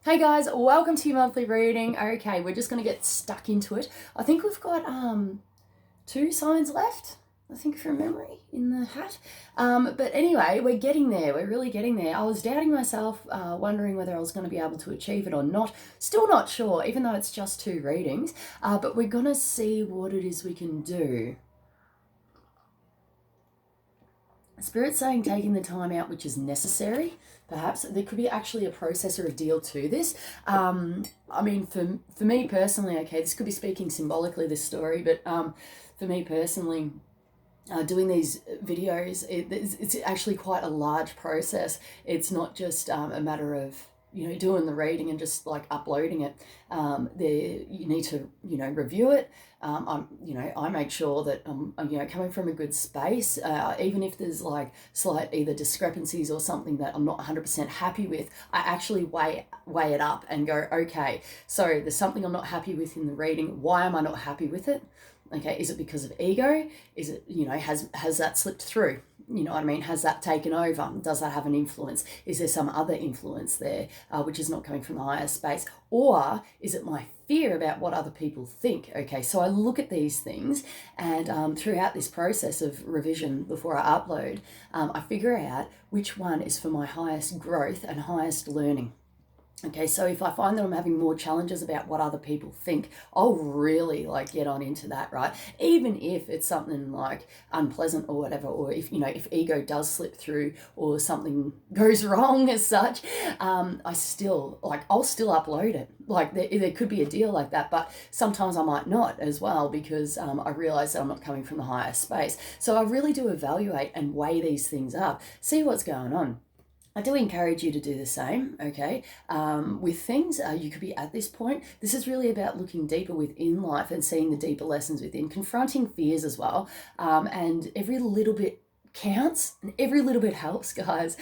Hey guys, welcome to your monthly reading. Okay, we're just going to get stuck into it. I think we've got two signs left, I think from memory, in the hat. But anyway, we're getting there. We're really getting there. I was doubting myself, wondering whether I was going to be able to achieve it or not. Still not sure, even though it's just two readings. But we're going to see what it is we can do. Spirit's saying taking the time out which is necessary. Perhaps there could be actually a process or a deal to this. I mean, for me personally, okay, this could be speaking symbolically, this story, but for me personally, doing these videos, it's actually quite a large process. It's not just a matter of doing the reading and just like uploading it. You need to review it. I make sure that I'm coming from a good space, even if there's like slight either discrepancies or something that I'm not 100% happy with. I actually weigh it up and go, okay, so there's something I'm not happy with in the reading. Why am I not happy with it? Okay, is it because of ego? Is it, has that slipped through? You know what I mean? Has that taken over? Does that have an influence? Is there some other influence there, which is not coming from the higher space? Or is it my fear about what other people think? Okay, so I look at these things, and throughout this process of revision before I upload, I figure out which one is for my highest growth and highest learning. Okay, so if I find that I'm having more challenges about what other people think, I'll really get on into that, right? Even if it's something like unpleasant or whatever, or if ego does slip through or something goes wrong as such, I'll still upload it. There could be a deal like that, but sometimes I might not as well, because I realize that I'm not coming from the higher space. So I really do evaluate and weigh these things up, see what's going on. I do encourage you to do the same, okay? With things, you could be at this point. This is really about looking deeper within life and seeing the deeper lessons within, confronting fears as well. And every little bit counts and every little bit helps, guys.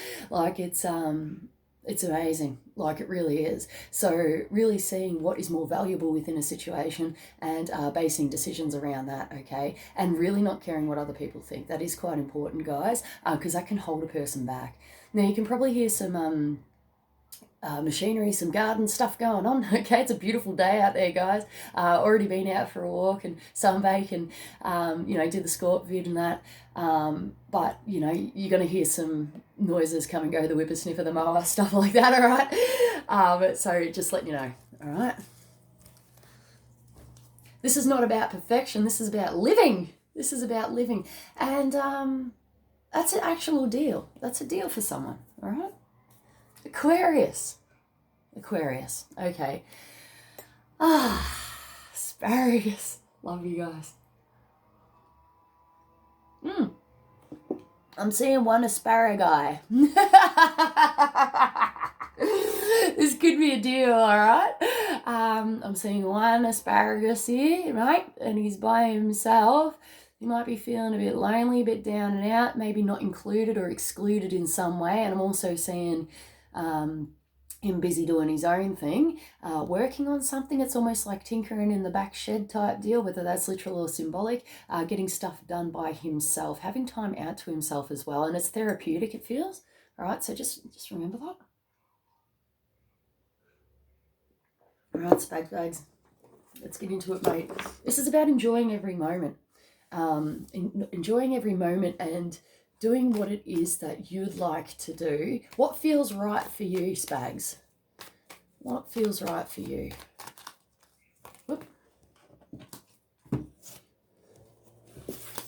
It's amazing, it really is. So really seeing what is more valuable within a situation and basing decisions around that, okay? And really not caring what other people think. That is quite important, guys, because that can hold a person back. Now, you can probably hear some machinery, some garden stuff going on. Okay, it's a beautiful day out there, guys. Already been out for a walk and sunbake and did the scorp vid and that. But you're going to hear some noises come and go, the whippersnipper, the mower, stuff like that. All right. But so just letting you know. All right. This is not about perfection. This is about living. This is about living, and that's an actual deal. That's a deal for someone. All right. Aquarius. Okay. Asparagus. Love you guys. I'm seeing one asparagus. This could be a deal, all right? I'm seeing one asparagus here, right? And he's by himself. He might be feeling a bit lonely, a bit down and out, maybe not included or excluded in some way. And I'm also seeing him busy doing his own thing, working on something. It's almost like tinkering in the back shed type deal, whether that's literal or symbolic, getting stuff done by himself, having time out to himself as well. And it's therapeutic, it feels. All right, so just remember that. All right, spag bags. Let's get into it, mate. This is about enjoying every moment. Enjoying every moment and doing what it is that you'd like to do. What feels right for you, Spags? What feels right for you? Whoop.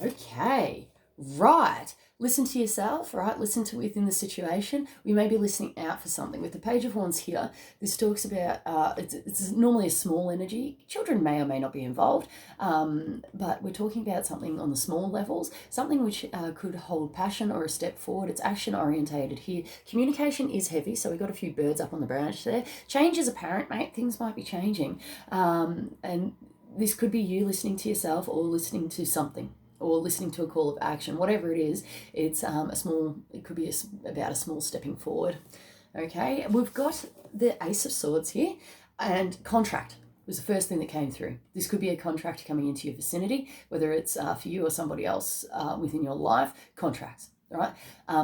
Okay, right. Listen to yourself, right? Listen to within the situation. We may be listening out for something. With the Page of Wands here, this talks about, it's normally a small energy. Children may or may not be involved, but we're talking about something on the small levels, something which could hold passion or a step forward. It's action orientated here. Communication is heavy, so we've got a few birds up on the branch there. Change is apparent, mate. Things might be changing. And this could be you listening to yourself or listening to something, or listening to a call of action, whatever it is. It's it could be about a small stepping forward. Okay, we've got the Ace of Swords here, and contract was the first thing that came through. This could be a contract coming into your vicinity, whether it's for you or somebody else within your life. Contracts, all right?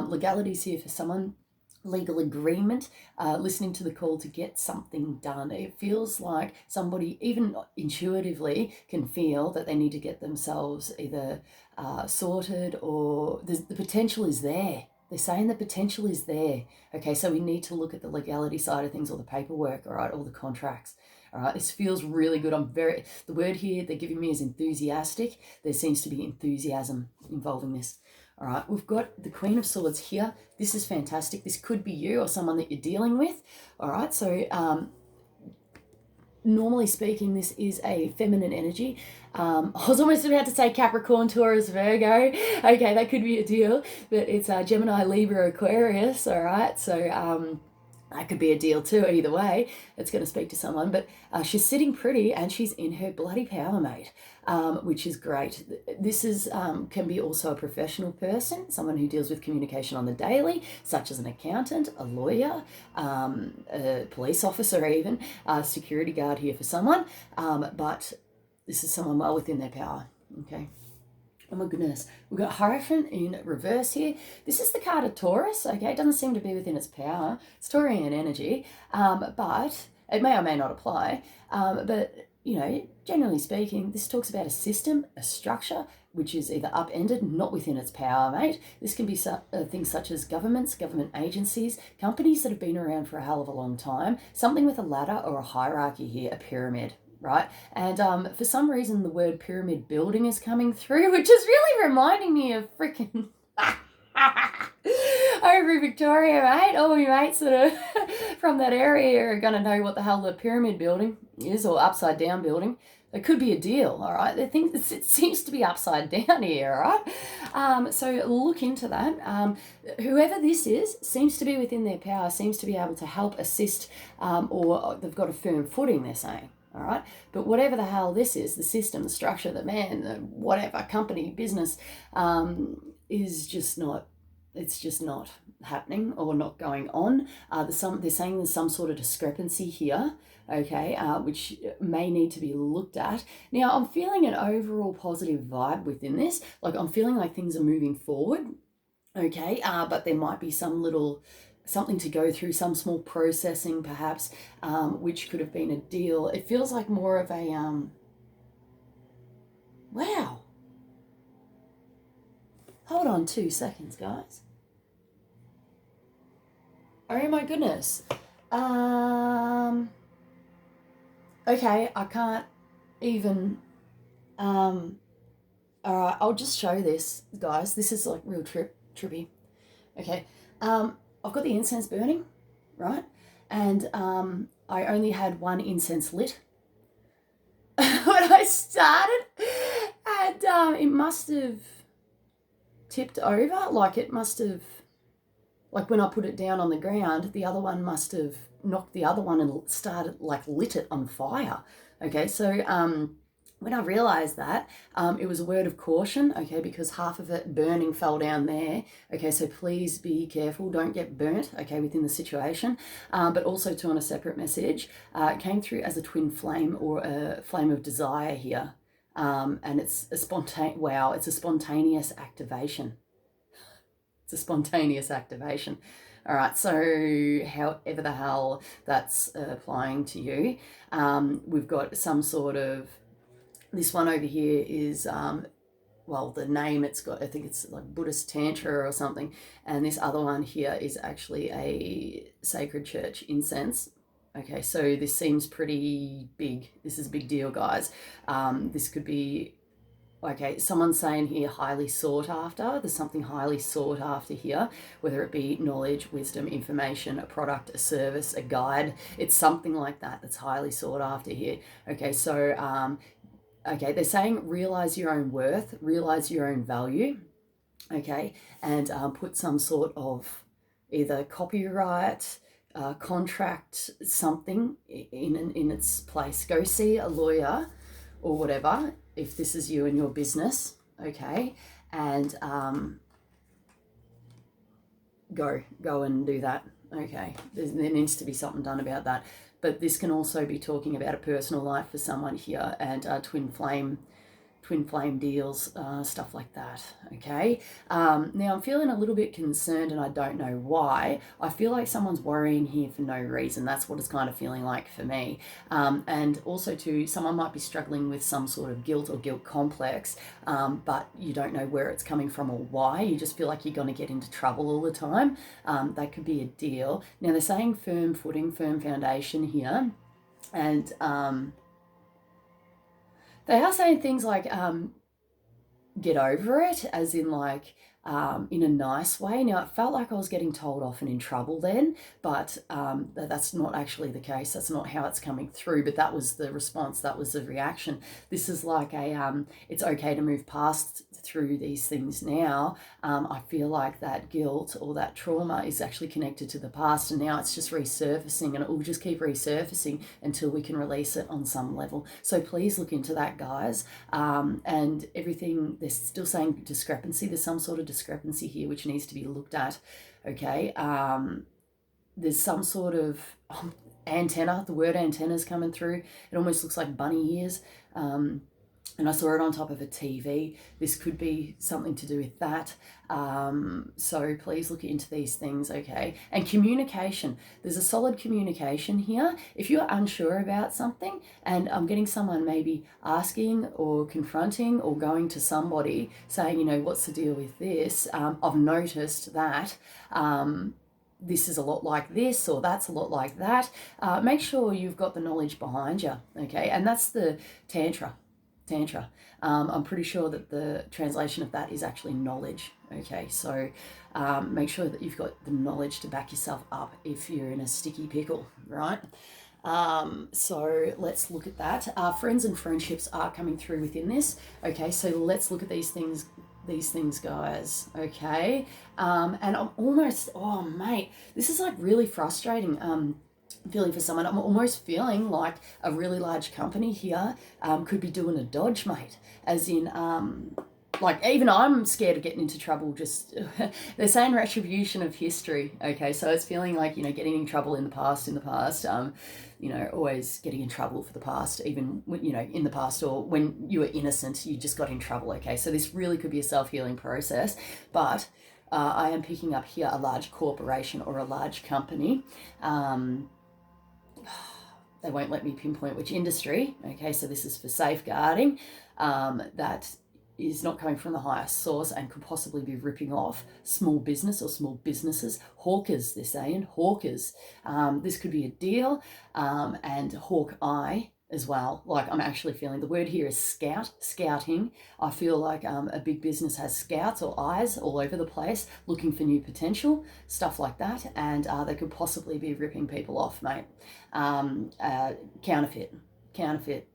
Legalities here for someone. legal agreement, listening to the call to get something done. It feels like somebody, even intuitively, can feel that they need to get themselves either sorted, or the potential is there. They're saying the potential is there. Okay, so we need to look at the legality side of things, or the paperwork, all right, or the contracts. All right, this feels really good. The word here they're giving me is enthusiastic. There seems to be enthusiasm involving this. All right, we've got the Queen of Swords here. This is fantastic. This could be you or someone that you're dealing with. All right, so normally speaking, this is a feminine energy. I was almost about to say Capricorn, Taurus, Virgo. Okay, that could be a deal, but it's Gemini, Libra, Aquarius. All right, so that could be a deal too. Either way, it's going to speak to someone. But she's sitting pretty and she's in her bloody power, mate, which is great. This is can be also a professional person, someone who deals with communication on the daily, such as an accountant, a lawyer, a police officer, even a security guard here for someone. But this is someone well within their power. Okay. Oh my goodness, we've got Hierophant in reverse here. This is the card of Taurus, okay? It doesn't seem to be within its power. It's Taurian energy, but it may or may not apply. But, you know, generally speaking, this talks about a system, a structure, which is either upended, not within its power, mate. This can be things such as governments, government agencies, companies that have been around for a hell of a long time, something with a ladder or a hierarchy here, a pyramid. Right, and for some reason the word pyramid building is coming through, which is really reminding me of freaking over in Victoria, mate. All my mates that are from that area are going to know what the hell the pyramid building is, or upside down building. It could be a deal, all right? It seems to be upside down here, all right? So look into that. Whoever this is seems to be within their power, seems to be able to help, assist, or they've got a firm footing, they're saying. All right, but whatever the hell this is, the system, the structure, the man, the whatever company, business, is just not. It's just not happening or not going on. They're saying there's some sort of discrepancy here. Okay, which may need to be looked at. Now, I'm feeling an overall positive vibe within this. Like, I'm feeling like things are moving forward. Okay, but there might be something to go through, some small processing perhaps, which could have been a deal. It feels like more of a, wow. Hold on 2 seconds, guys. Oh my goodness. Okay, I can't even, all right, I'll just show this, guys. This is like real trippy. Okay, I've got the incense burning, right? And I only had one incense lit when I started. And it must have tipped over. Like it must have, like when I put it down on the ground, the other one must have knocked the other one and started, like lit it on fire. Okay, so when I realised that, it was a word of caution, okay, because half of it burning fell down there. Okay, so please be careful, don't get burnt, okay, within the situation. But also too, on a separate message, it came through as a twin flame or a flame of desire here. And it's a spontaneous activation. It's a spontaneous activation. All right, so however the hell that's applying to you, we've got some sort of, this one over here is, well, the name it's got, I think it's like Buddhist Tantra or something. And this other one here is actually a sacred church incense. Okay, so this seems pretty big. This is a big deal, guys. This could be, okay, someone's saying here highly sought after. There's something highly sought after here, whether it be knowledge, wisdom, information, a product, a service, a guide. It's something like that that's highly sought after here. Okay, so okay, they're saying realize your own worth, realize your own value, okay, and put some sort of either copyright, contract, something in its place. Go see a lawyer or whatever if this is you and your business, okay, and go and do that, okay. There needs to be something done about that. But this can also be talking about a personal life for someone here, and twin flame twin flame deals, stuff like that, okay? Now I'm feeling a little bit concerned and I don't know why. I feel like someone's worrying here for no reason. That's what it's kind of feeling like for me. And also too, someone might be struggling with some sort of guilt or guilt complex, but you don't know where it's coming from or why. You just feel like you're going to get into trouble all the time. That could be a deal. Now they're saying firm footing, firm foundation here. And they are saying things like get over it, as in like in a nice way. Now, it felt like I was getting told off and in trouble then, but that's not actually the case. That's not how it's coming through, but that was the response. That was the reaction. This is like a, it's okay to move past through these things now. I feel like that guilt or that trauma is actually connected to the past, and now it's just resurfacing, and it will just keep resurfacing until we can release it on some level. So please look into that, guys. And everything, they're still saying discrepancy. There's some sort of discrepancy here which needs to be looked at, okay? There's some sort of antenna. The word antenna is coming through. It almost looks like bunny ears. And I saw it on top of a TV. This could be something to do with that. So please look into these things, okay? And communication. There's a solid communication here. If you're unsure about something, and I'm getting someone maybe asking or confronting or going to somebody saying, you know, what's the deal with this? I've noticed that this is a lot like this, or that's a lot like that. Make sure you've got the knowledge behind you, okay? And that's the Tantra. I'm pretty sure that the translation of that is actually knowledge, okay? So make sure that you've got the knowledge to back yourself up if you're in a sticky pickle, right? So let's look at that. Friends and friendships are coming through within this, okay? So let's look at these things, guys, okay? And I'm almost, oh mate, this is like really frustrating. Feeling for someone. I'm almost feeling like a really large company here could be doing a dodge, mate. As in, like, even I'm scared of getting into trouble. Just they're saying retribution of history. Okay, so it's feeling like, you know, getting in trouble in the past. You know, always getting in trouble for the past, even when, you know, in the past, or when you were innocent, you just got in trouble. Okay, so this really could be a self-healing process, but I am picking up here a large corporation or a large company. They won't let me pinpoint which industry, okay, so this is for safeguarding, that is not coming from the highest source and could possibly be ripping off small business or small businesses. Hawkers, they're saying, hawkers. This could be a deal, and hawk eye as well. Like, I'm actually feeling, the word here is scouting. I feel like a big business has scouts or eyes all over the place looking for new potential, stuff like that, and they could possibly be ripping people off, mate. Counterfeit,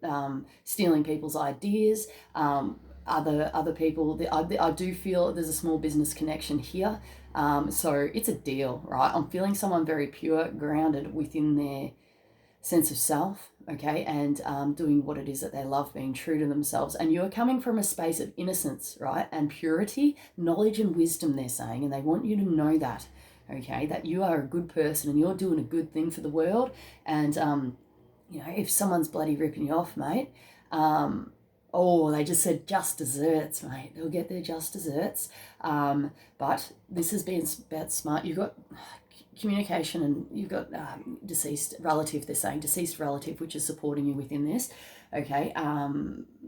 stealing people's ideas, other people. I do feel there's a small business connection here, so it's a deal, right? I'm feeling someone very pure, grounded within their sense of self, okay, and doing what it is that they love, being true to themselves. And you're coming from a space of innocence, right, and purity, knowledge and wisdom, they're saying, and they want you to know that, okay, that you are a good person and you're doing a good thing for the world. And you know, if someone's bloody ripping you off, mate, oh, they just said just desserts, mate. They'll get their just desserts. But this has been about smart. You've got communication, and you've got deceased relative, they're saying, deceased relative, which is supporting you within this, okay?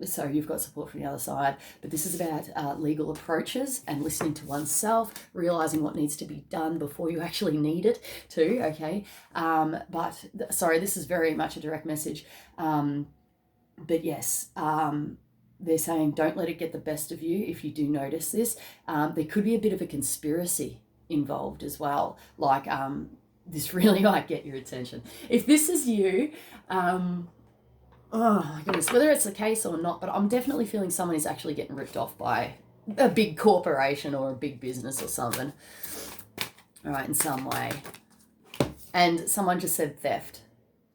So you've got support from the other side, but this is about legal approaches and listening to oneself, realizing what needs to be done before you actually need it too, okay? But sorry, this is very much a direct message, but yes, they're saying don't let it get the best of you if you do notice this. There could be a bit of a conspiracy involved as well, like this really might get your attention if this is you. Oh my goodness, whether it's the case or not, but I'm definitely feeling someone is actually getting ripped off by a big corporation or a big business or something, all right, in some way. And someone just said theft.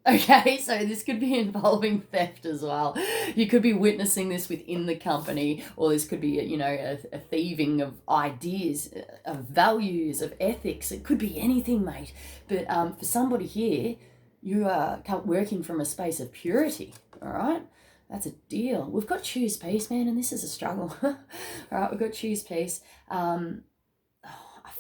Okay, so this could be involving theft as well. You could be witnessing this within the company, or this could be, you know, a thieving of ideas, of values, of ethics. It could be anything, mate. But for somebody here, you are working from a space of purity, all right? That's a deal. We've got choose peace, man, and this is a struggle. All right, we've got choose peace. I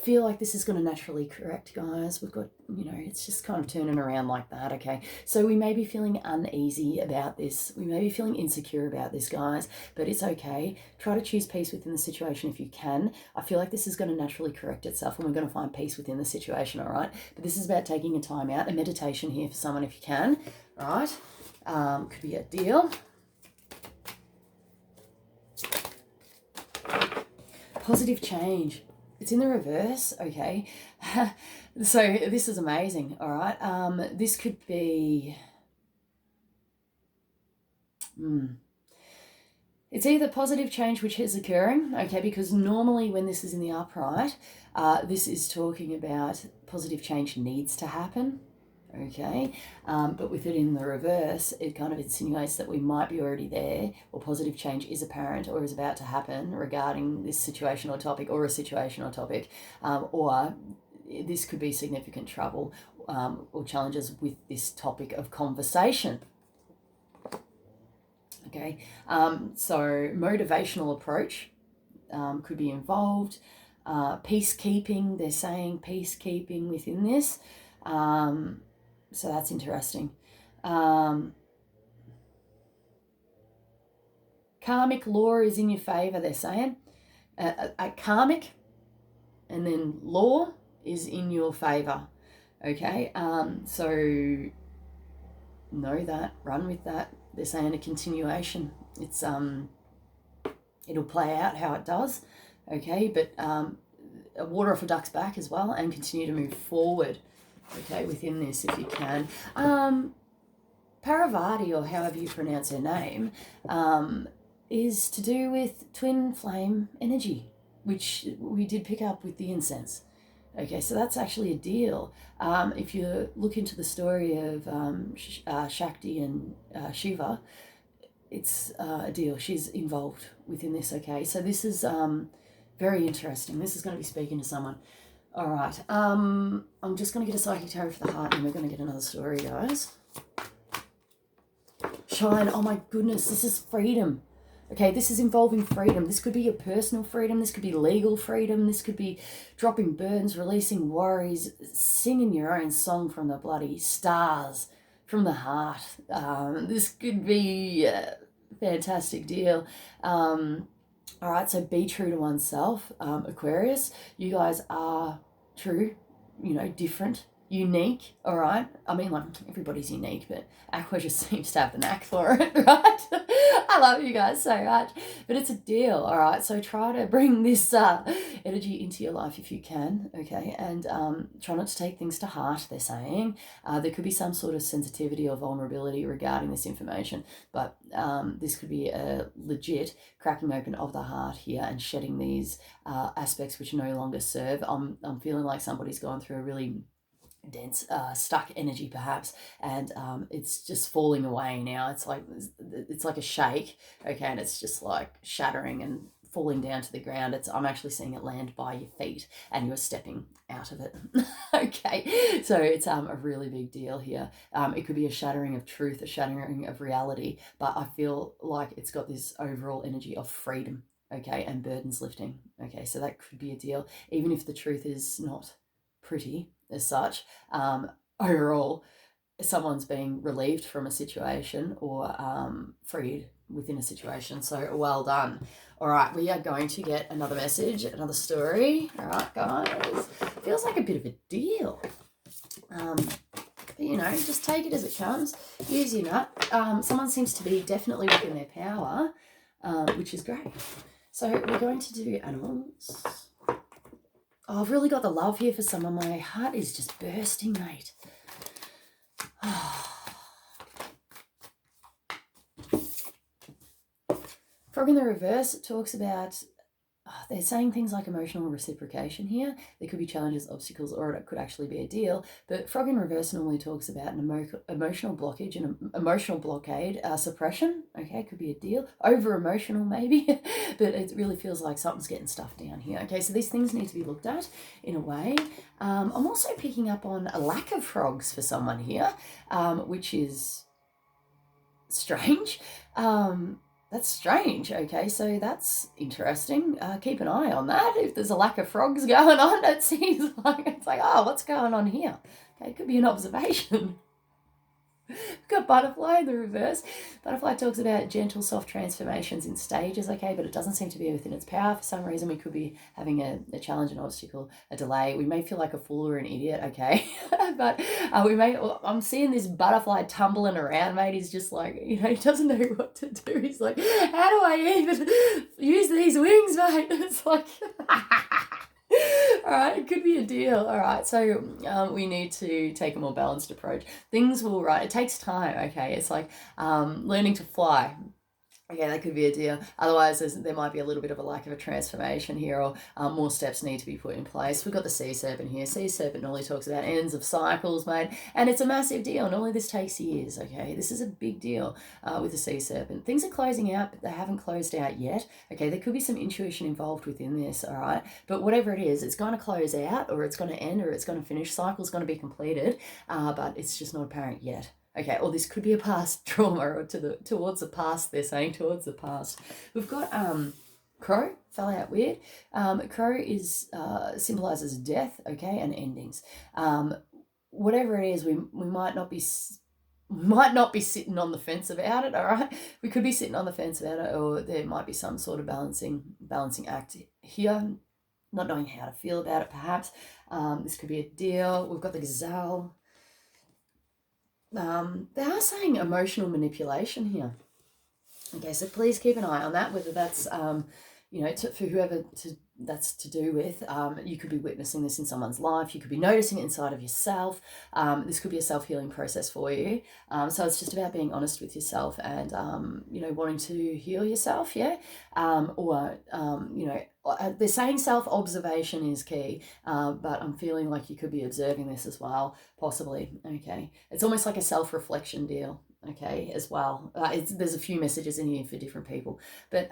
feel like this is going to naturally correct, guys. We've got, it's just kind of turning around like that, okay? So we may be feeling uneasy about this. We may be feeling insecure about this, guys, but it's okay. Try to choose peace within the situation if you can. I feel like this is going to naturally correct itself and we're going to find peace within the situation, all right? But this is about taking a time out, a meditation here for someone if you can, all right? Could be a deal. Positive change. It's in the reverse, okay? So this is amazing, all right? This could be... It's either positive change which is occurring, okay, because normally when this is in the upright, this is talking about positive change needs to happen, okay? But with it in the reverse, it kind of insinuates that we might be already there, or positive change is apparent or is about to happen regarding this situation or topic, or a situation or topic, or this could be significant trouble or challenges with this topic of conversation. Okay, so motivational approach could be involved. Peacekeeping, they're saying peacekeeping within this. So that's interesting. Karmic law is in your favour, they're saying. Karmic and then law is in your favour. Okay, so know that, run with that. They're saying a continuation. It's it'll play out how it does. Okay, but water off a duck's back as well and continue to move forward. Okay, within this if you can. Paravati, or however you pronounce her name, is to do with twin flame energy, which we did pick up with the incense. Okay, so that's actually a deal. If you look into the story of Shakti and Shiva, it's a deal. She's involved within this, okay? So this is very interesting. This is going to be speaking to someone. All right, I'm just going to get a psychic tarot for the heart and we're going to get another story, guys. Shine, oh my goodness, this is freedom. Okay, this is involving freedom. This could be your personal freedom. This could be legal freedom. This could be dropping burdens, releasing worries, singing your own song from the bloody stars, from the heart. This could be a fantastic deal. All right, so be true to oneself, Aquarius. You guys are true, different, unique, all right? I mean, like, everybody's unique, but Aqua just seems to have the knack for it, right? I love you guys so much, but it's a deal, all right? So try to bring this energy into your life if you can, okay? And try not to take things to heart, they're saying. There could be some sort of sensitivity or vulnerability regarding this information, but this could be a legit cracking open of the heart here and shedding these aspects which no longer serve. I'm feeling like somebody's gone through a really dense stuck energy perhaps, and it's just falling away now. It's like a shake, okay, and it's just like shattering and falling down to the ground. I'm actually seeing it land by your feet and you're stepping out of it. Okay, so it's a really big deal here. It could be a shattering of truth, a shattering of reality, but I feel like it's got this overall energy of freedom, okay, and burdens lifting. Okay, so that could be a deal, even if the truth is not pretty as such. Overall, someone's being relieved from a situation or freed within a situation. So well done. All right, we are going to get another message, another story. All right, guys. Feels like a bit of a deal. But, just take it as it comes. Use your nut. Someone seems to be definitely within their power, which is great. So we're going to do animals. Oh, I've really got the love here for someone. My heart is just bursting, mate. Frog in the reverse talks about, they're saying things like emotional reciprocation here. There could be challenges, obstacles, or it could actually be a deal. But frog in reverse normally talks about an emotional blockage and emotional blockade, suppression. Okay, could be a deal. Over emotional maybe, but it really feels like something's getting stuffed down here. Okay, so these things need to be looked at in a way. I'm also picking up on a lack of frogs for someone here, which is strange. That's strange. Okay, so that's interesting. Keep an eye on that. If there's a lack of frogs going on, it seems like it's like, oh, what's going on here? Okay, it could be an observation. Got butterfly in the reverse. Butterfly talks about gentle, soft transformations in stages, okay, but it doesn't seem to be within its power. For some reason, we could be having a challenge, an obstacle, a delay. We may feel like a fool or an idiot, okay, but I'm seeing this butterfly tumbling around, mate. He's just like, he doesn't know what to do. He's like, how do I even use these wings, mate? It's like... All right, it could be a deal. All right, so we need to take a more balanced approach. Things will, right, it takes time, okay? It's like learning to fly. Okay, that could be a deal. Otherwise, there might be a little bit of a lack of a transformation here, or more steps need to be put in place. We've got the sea serpent here. Sea serpent normally talks about ends of cycles, mate, and it's a massive deal. Normally this takes years, okay? This is a big deal with the sea serpent. Things are closing out, but they haven't closed out yet, okay? There could be some intuition involved within this, all right? But whatever it is, it's going to close out, or it's going to end, or it's going to finish. Cycle's going to be completed, but it's just not apparent yet. Okay, or this could be a past trauma, or towards the past, they're saying, towards the past. We've got crow, fell out weird. Crow is symbolizes death, okay, and endings. Whatever it is, we might not be sitting on the fence about it, all right? We could be sitting on the fence about it, or there might be some sort of balancing act here, not knowing how to feel about it, perhaps. This could be a deal. We've got the gazelle. They are saying emotional manipulation here. Okay, so please keep an eye on that, whether that's, for whoever that's to do with. You could be witnessing this in someone's life. You could be noticing it inside of yourself. This could be a self-healing process for you. So it's just about being honest with yourself and, wanting to heal yourself, yeah? They're saying self-observation is key, but I'm feeling like you could be observing this as well, possibly, okay? It's almost like a self-reflection deal, okay, as well. There's a few messages in here for different people, but...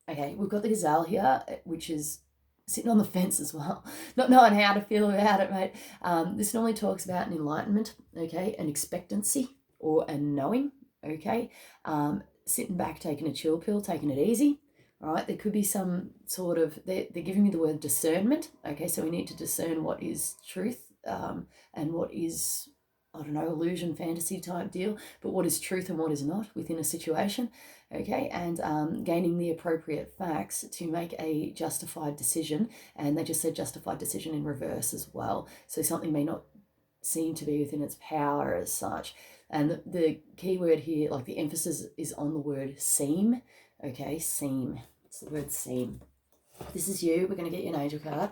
Okay, we've got the gazelle here, which is sitting on the fence as well, not knowing how to feel about it, mate. This normally talks about an enlightenment, okay, an expectancy or a knowing, okay. Sitting back, taking a chill pill, taking it easy, all right. There could be some sort of, they're giving me the word discernment, okay, so we need to discern what is truth and what is, I don't know, illusion, fantasy type deal, but what is truth and what is not within a situation, okay, and gaining the appropriate facts to make a justified decision. And they just said justified decision in reverse as well. So something may not seem to be within its power as such. And the key word here, like the emphasis is on the word seem, okay, seem. It's the word seem. If this is you, we're going to get you an angel card.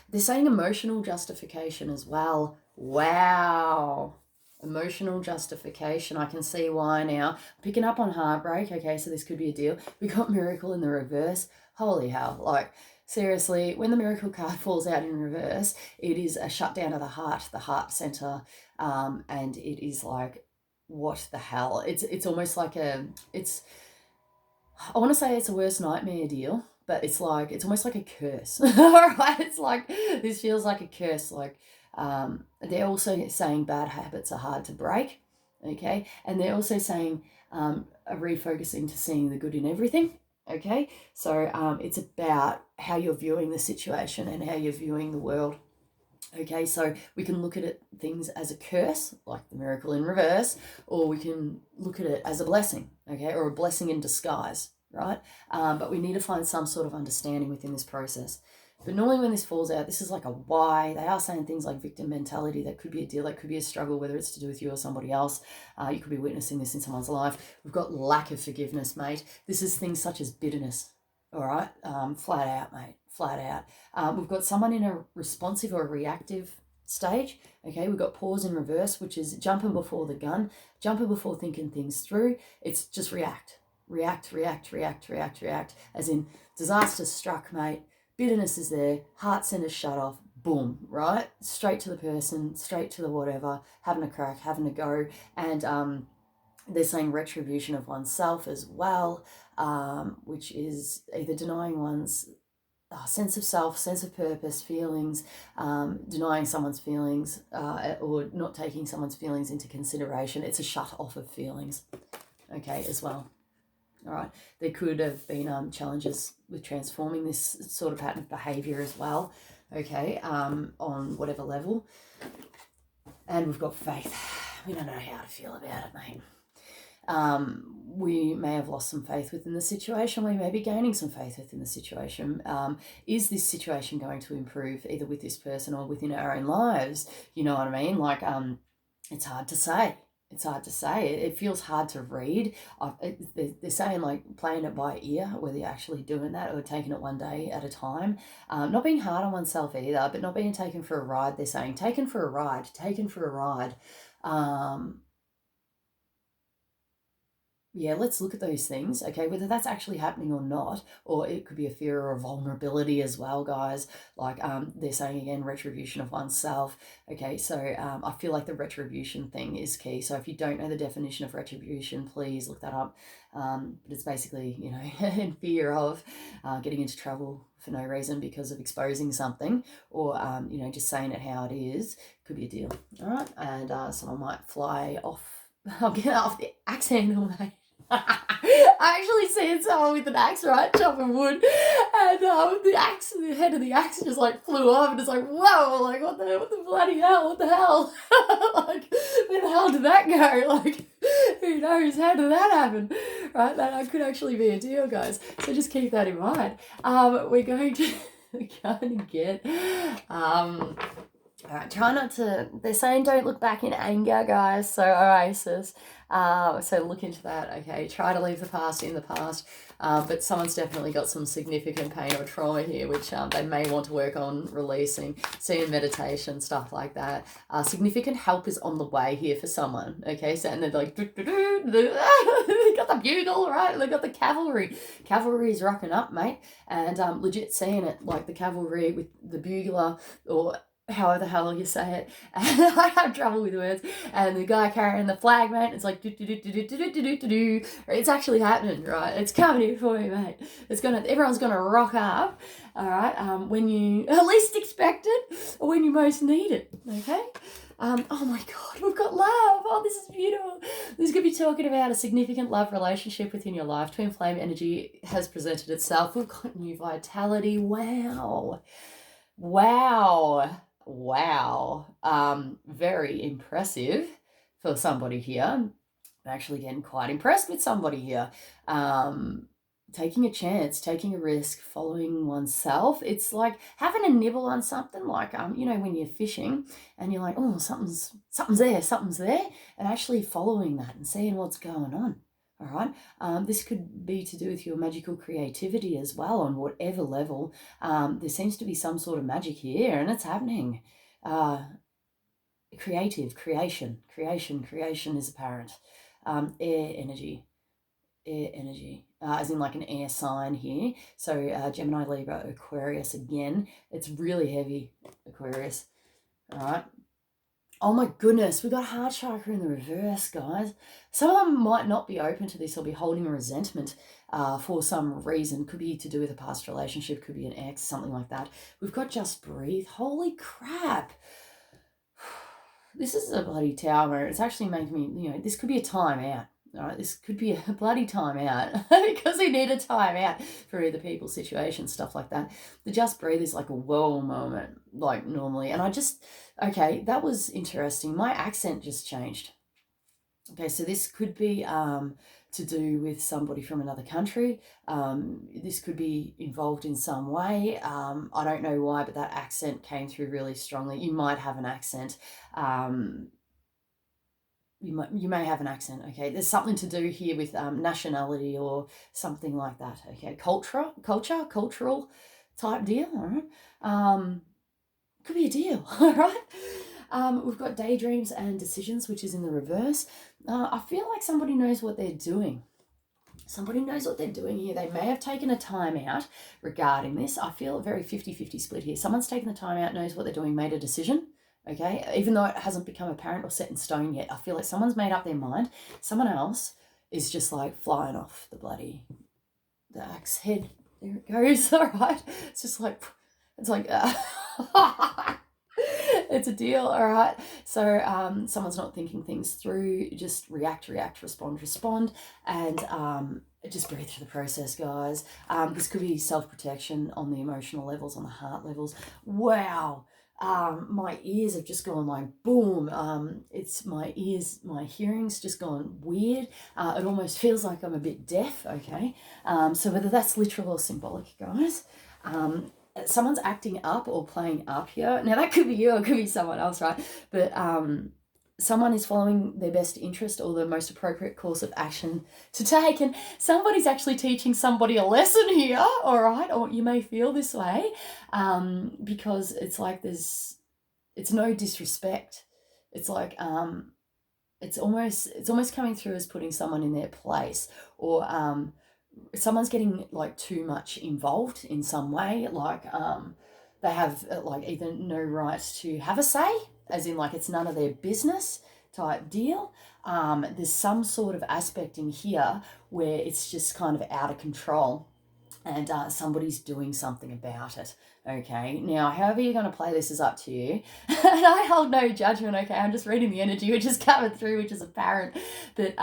They're saying emotional justification as well. Wow. Emotional justification. I can see why now. Picking up on heartbreak. Okay, so this could be a deal. We got miracle in the reverse. Holy hell. Like, seriously, when the miracle card falls out in reverse, it is a shutdown of the heart center. And it is like, what the hell? It's almost like I want to say it's a worst nightmare deal. But it's almost like a curse. All right, it's like, this feels like a curse. Like, they're also saying bad habits are hard to break, okay? And they're also saying a refocusing to seeing the good in everything, okay? So it's about how you're viewing the situation and how you're viewing the world. Okay, so we can look at things as a curse, like the miracle in reverse, or we can look at it as a blessing, okay, or a blessing in disguise, right? But we need to find some sort of understanding within this process. But normally when this falls out, this is like a why. They are saying things like victim mentality. That could be a deal. That could be a struggle, whether it's to do with you or somebody else. You could be witnessing this in someone's life. We've got lack of forgiveness, mate. This is things such as bitterness, all right? Flat out, mate, flat out. We've got someone in a responsive or a reactive stage, okay? We've got pause in reverse, which is jumping before the gun, jumping before thinking things through. It's just react, as in disaster struck, mate. Bitterness is there, heart center's shut off, boom, right? Straight to the person, straight to the whatever, having a crack, having a go. And they're saying retribution of oneself as well, which is either denying one's sense of self, sense of purpose, feelings, denying someone's feelings, or not taking someone's feelings into consideration. It's a shut off of feelings, okay, as well. All right, there could have been challenges with transforming this sort of pattern of behaviour as well, okay, on whatever level. And we've got faith. We don't know how to feel about it, mate. We may have lost some faith within the situation. We may be gaining some faith within the situation. Is this situation going to improve either with this person or within our own lives? You know what I mean? Like, it's hard to say. It's hard to say. It feels hard to read. They're saying like playing it by ear, whether you're actually doing that or taking it one day at a time. Not being hard on oneself either, but not being taken for a ride. They're saying taken for a ride. Yeah, let's look at those things, okay, whether that's actually happening or not, or it could be a fear or a vulnerability as well, guys. Like they're saying again, retribution of oneself. Okay, so I feel like the retribution thing is key. So if you don't know the definition of retribution, please look that up. But it's basically, you know, in fear of getting into trouble for no reason because of exposing something, or you know, just saying it how it is, could be a deal. All right, and someone might fly off. I'll get off the axe handle, mate. I actually seen someone with an axe, right, chopping wood, and the head of the axe just like flew off, and it's like, whoa, like what the bloody hell, what the hell, like where the hell did that go? Like, who knows? How did that happen? Right, that could actually be a deal, guys. So just keep that in mind. We're going to get all right, try not to, they're saying don't look back in anger, guys, so Oasis, so look into that, okay, try to leave the past in the past, but someone's definitely got some significant pain or trauma here, which they may want to work on releasing, seeing meditation, stuff like that. Significant help is on the way here for someone, okay, so, and they're like, they got the bugle, right, they got the cavalry's rocking up, mate, and legit seeing it, like the cavalry with the bugler, or how the hell you say it, and I have trouble with words, and the guy carrying the flag, mate, it's like do. It's actually happening, right? It's coming here for you, mate. Everyone's gonna rock up, all right, when you least expect it, or when you most need it, okay? Oh my God, we've got love. Oh, this is beautiful. This could be talking about a significant love relationship within your life. Twin flame energy has presented itself. We've got new vitality. Wow. Very impressive for somebody here. I'm actually getting quite impressed with somebody here. Taking a chance, taking a risk, following oneself. It's like having a nibble on something, like you know, when you're fishing and you're like, oh, something's there, and actually following that and seeing what's going on. All right, this could be to do with your magical creativity as well, on whatever level. There seems to be some sort of magic here, and it's happening. Creation is apparent. Air energy, as in like an air sign here. So Gemini, Libra, Aquarius again. It's really heavy, Aquarius. All right. Oh my goodness, we got heart chakra in the reverse, guys. Some of them might not be open to this or be holding a resentment for some reason. Could be to do with a past relationship, could be an ex, something like that. We've got just breathe. Holy crap. This is a bloody tower. It's actually making me, you know, this could be a timeout. All right, this could be a bloody timeout because we need a timeout for either people, situations, stuff like that. The just breathe is like a whoa moment, like normally. And okay, that was interesting. My accent just changed. Okay, so this could be to do with somebody from another country. This could be involved in some way. I don't know why, but that accent came through really strongly. You might have an accent. You may have an accent, okay? There's something to do here with nationality or something like that, okay? Cultural type deal, all right? Could be a deal, all right? We've got daydreams and decisions, which is in the reverse. I feel like somebody knows what they're doing. Somebody knows what they're doing here. They may have taken a time out regarding this. I feel a very 50-50 split here. Someone's taken the time out, knows what they're doing, made a decision. Okay, even though it hasn't become apparent or set in stone yet, I feel like someone's made up their mind. Someone else is just like flying off the axe head. there it goes. All right. It's just like, it's like, it's a deal. All right. So someone's not thinking things through. Just react, respond, and just breathe through the process, guys. This could be self-protection on the emotional levels, on the heart levels. Wow. My ears have just gone like boom. It's my ears, my hearing's just gone weird. It almost feels like I'm a bit deaf. Okay. So whether that's literal or symbolic, guys. Someone's acting up or playing up here. Now that could be you or it could be someone else, right? But someone is following their best interest or the most appropriate course of action to take, and somebody's actually teaching somebody a lesson here, all right? Or you may feel this way because it's like it's no disrespect. It's like it's almost coming through as putting someone in their place, or someone's getting like too much involved in some way, like they have like either no right to have a say, as in like it's none of their business type deal. There's some sort of aspect in here where it's just kind of out of control and somebody's doing something about it. Okay, now however you're going to play this is up to you. And I hold no judgment. Okay, I'm just reading the energy which is coming through, which is apparent. But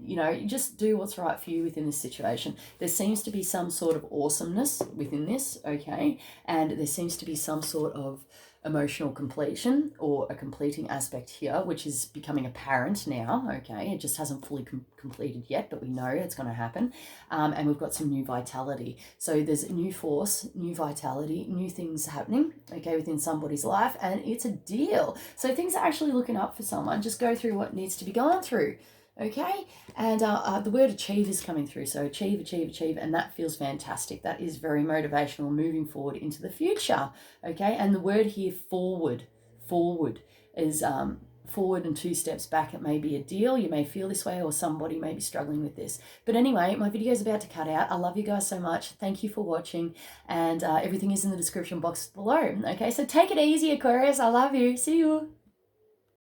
you know, you just do what's right for you within this situation. There seems to be some sort of awesomeness within this, okay, and there seems to be some sort of emotional completion or a completing aspect here, which is becoming apparent now. Okay, it just hasn't fully completed yet, but we know it's going to happen. And we've got some new vitality. So there's new force, new vitality, new things happening, okay, within somebody's life, and it's a deal. So things are actually looking up for someone. Just go through what needs to be gone through. Okay, and the word achieve is coming through. So achieve, and that feels fantastic. That is very motivational, moving forward into the future. Okay, and the word here, forward is forward and 2 steps back. It may be a deal. You may feel this way, or somebody may be struggling with this. But anyway, my video is about to cut out. I love you guys so much. Thank you for watching, and everything is in the description box below. Okay, so take it easy, Aquarius. I love you. See you.